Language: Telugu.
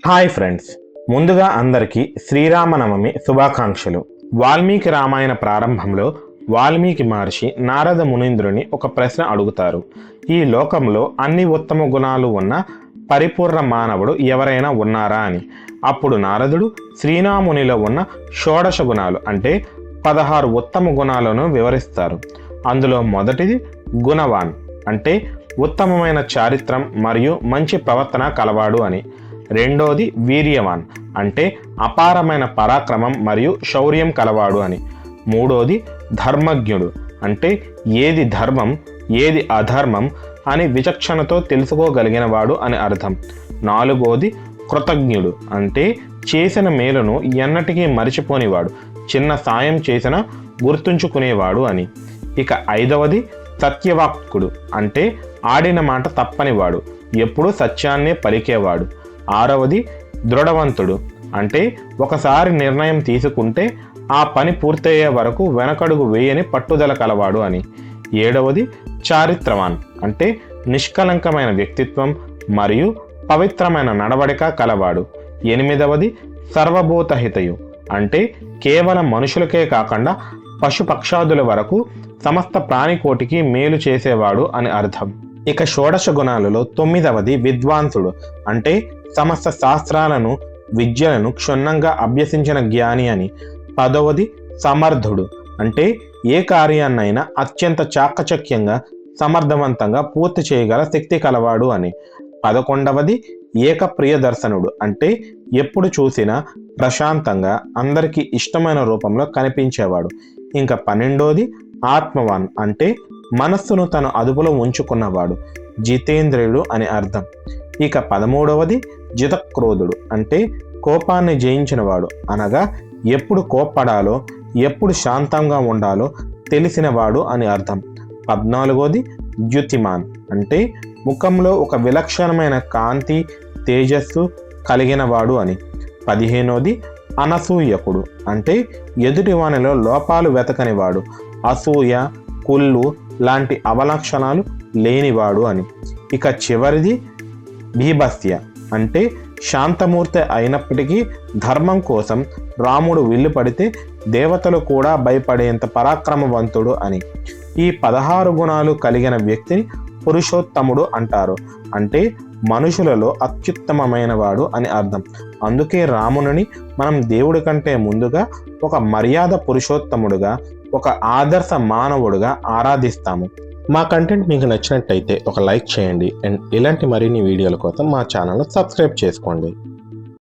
హాయ్ ఫ్రెండ్స్, ముందుగా అందరికీ శ్రీరామనవమి శుభాకాంక్షలు. వాల్మీకి రామాయణ ప్రారంభంలో వాల్మీకి మహర్షి నారద మునీంద్రుని ఒక ప్రశ్న అడుగుతారు. ఈ లోకంలో అన్ని ఉత్తమ గుణాలు ఉన్న పరిపూర్ణ మానవుడు ఎవరైనా ఉన్నారా అని. అప్పుడు నారదుడు శ్రీరామునిలో ఉన్న షోడశ గుణాలు అంటే 16 ఉత్తమ గుణాలను వివరిస్తారు. అందులో మొదటిది గుణవాన్ అంటే ఉత్తమమైన చారిత్రం మరియు మంచి ప్రవర్తన కలవాడు అని. రెండోది వీర్యవాన్ అంటే అపారమైన పరాక్రమం మరియు శౌర్యం కలవాడు అని. మూడోది ధర్మజ్ఞుడు అంటే ఏది ధర్మం ఏది అధర్మం అని విచక్షణతో తెలుసుకోగలిగిన వాడు అని అర్థం. నాలుగోది కృతజ్ఞుడు అంటే చేసిన మేలును ఎన్నటికీ మరిచిపోనివాడు, చిన్న సాయం చేసినా గుర్తుంచుకునేవాడు అని. ఇక ఐదవది సత్యవాక్కుడు అంటే ఆడిన మాట తప్పనివాడు, ఎప్పుడూ సత్యాన్నే పలికేవాడు. ఆరవది దృఢవంతుడు అంటే ఒకసారి నిర్ణయం తీసుకుంటే ఆ పని పూర్తయ్యే వరకు వెనకడుగు వేయని పట్టుదల కలవాడు అని. ఏడవది చారిత్రవాన్ అంటే నిష్కలంకమైన వ్యక్తిత్వం మరియు పవిత్రమైన నడవడిక కలవాడు. ఎనిమిదవది సర్వభూతహితయు అంటే కేవలం మనుషులకే కాకుండా పశుపక్షాదుల వరకు సమస్త ప్రాణికోటికి మేలు చేసేవాడు అని అర్థం. ఇక షోడశ గుణాలలో తొమ్మిదవది విద్వాంసుడు అంటే సమస్త శాస్త్రాలను విద్యలను క్షుణ్ణంగా అభ్యసించిన జ్ఞాని అని. పదవది సమర్థుడు అంటే ఏ కార్యాన్నైనా అత్యంత చాకచక్యంగా సమర్థవంతంగా పూర్తి చేయగల శక్తి కలవాడు అని. 11వది ఏకప్రియదర్శనుడు అంటే ఎప్పుడు చూసినా ప్రశాంతంగా అందరికీ ఇష్టమైన రూపంలో కనిపించేవాడు. ఇంకా 12వది ఆత్మవాన్ అంటే మనస్సును తన అదుపులో ఉంచుకున్నవాడు, జితేంద్రియుడు అని అర్థం. ఇక 13వది జితక్రోధుడు అంటే కోపాన్ని జయించినవాడు, అనగా ఎప్పుడు కోప్పడాలో ఎప్పుడు శాంతంగా ఉండాలో తెలిసినవాడు అని అర్థం. 14వది ద్యుతిమాన్ అంటే ముఖంలో ఒక విలక్షణమైన కాంతి తేజస్సు కలిగినవాడు అని. 15వది అనసూయకుడు అంటే ఎదుటివానిలో లోపాలు వెతకనివాడు, అసూయ కుళ్ళు లాంటి అవలక్షణాలు లేనివాడు అని. ఇక చివరిది భీభత్స్య అంటే శాంతమూర్తి అయినప్పటికీ ధర్మం కోసం రాముడు విల్లు పడితే దేవతలు కూడా భయపడేంత పరాక్రమవంతుడు అని. ఈ 16 గుణాలు కలిగిన వ్యక్తిని పురుషోత్తముడు అంటారు. అంటే మనుషులలో అత్యుత్తమమైన వాడు అని అర్థం. అందుకే రాముని మనం దేవుడి కంటే ముందుగా ఒక మర్యాద పురుషోత్తముడుగా, ఒక ఆదర్శ మానవుడుగా ఆరాధిస్తాము. మా కంటెంట్ మీకు నచ్చినట్టయితే ఒక లైక్ చేయండి అండ్ ఇలాంటి మరిన్ని వీడియోల కోసం మా ఛానల్ను సబ్స్క్రైబ్ చేసుకోండి.